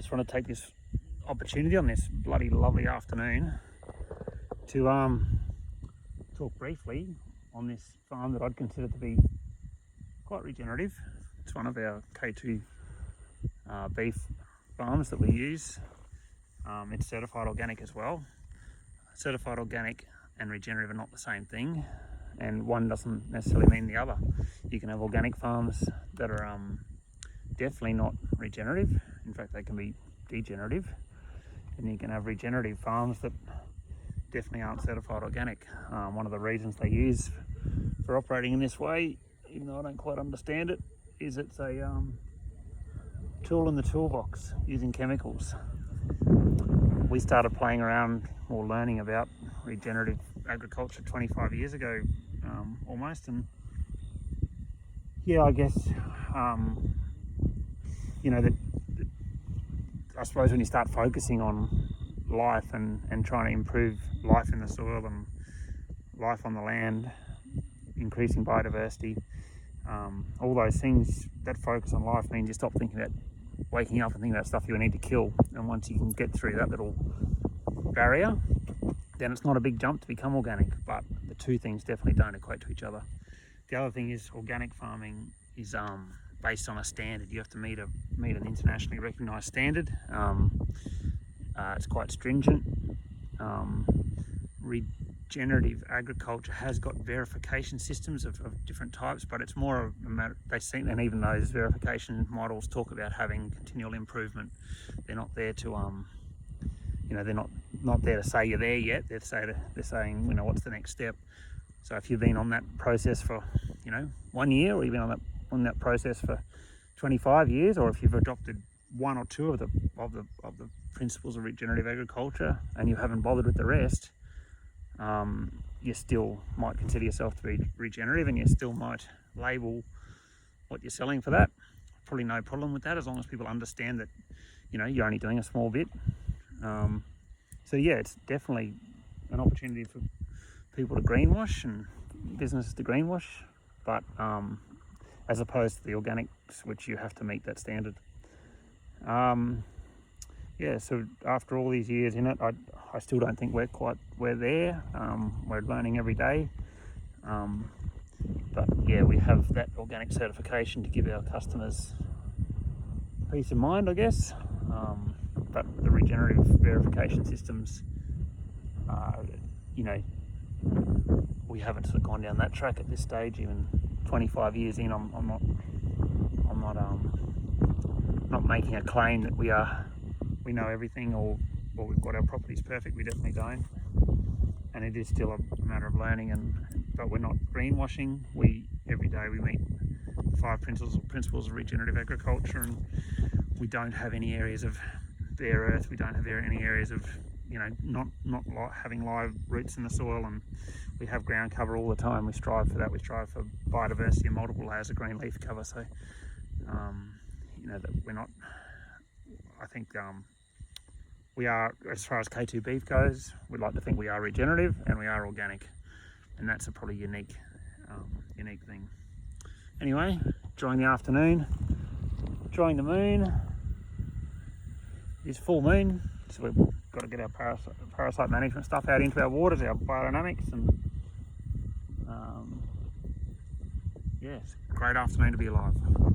just want to take this opportunity on this bloody lovely afternoon to talk briefly on this farm that I'd consider to be quite regenerative. It's one of our K2 beef farms that we use. It's certified organic as well. Certified organic and regenerative are not the same thing, and one doesn't necessarily mean the other. You can have organic farms that are definitely not regenerative. In fact, they can be degenerative, and you can have regenerative farms that definitely aren't certified organic. One of the reasons they use for operating in this way, even though I don't quite understand it, is it's a tool in the toolbox using chemicals. We started playing around or learning about regenerative agriculture 25 years ago almost, and yeah, I guess I suppose when you start focusing on life and trying to improve life in the soil and life on the land, increasing biodiversity, all those things, that focus on life means you stop thinking about waking up and thinking about stuff you need to kill. And once you can get through that little barrier, then it's not a big jump to become organic, but the two things definitely don't equate to each other. The other thing is organic farming is based on a standard. You have to meet an internationally recognized standard. It's quite stringent. Regenerative agriculture has got verification systems of different types, but it's more of a matter, they seem, and even those verification models talk about having continual improvement. They're not there to they're not there to say you're there yet. They're saying, what's the next step. So if you've been on that process for 1 year, or you've been on that process for 25 years, or if you've adopted one or two of the principles of regenerative agriculture and you haven't bothered with the rest, you still might consider yourself to be regenerative, and you still might label what you're selling for that. Probably no problem with that, as long as people understand that you're only doing a small bit. So yeah, it's definitely an opportunity for people to greenwash and businesses to greenwash, but as opposed to the organics, which you have to meet that standard. Yeah, so after all these years in it, I still don't think we're there. We're learning every day. But yeah, we have that organic certification to give our customers peace of mind, I guess. But the regenerative verification systems, we haven't sort of gone down that track at this stage. Even 25 years in, I'm not making a claim that we know everything or we've got our properties perfect. We definitely don't, and it is still a matter of learning. But we're not greenwashing. Every day we meet 5 principles of regenerative agriculture, and we don't have any areas of bare earth. We don't have any areas of not having live roots in the soil, and we have ground cover all the time. We strive for that. We strive for biodiversity and multiple layers of green leaf cover. So that we're not, I think we are, as far as K2 beef goes, we'd like to think we are regenerative and we are organic, and that's a probably unique thing. Anyway, enjoying the afternoon, enjoying the moon. It's full moon, so we've got to get our parasite management stuff out into our waters, our biodynamics, and yeah, it's a great afternoon to be alive.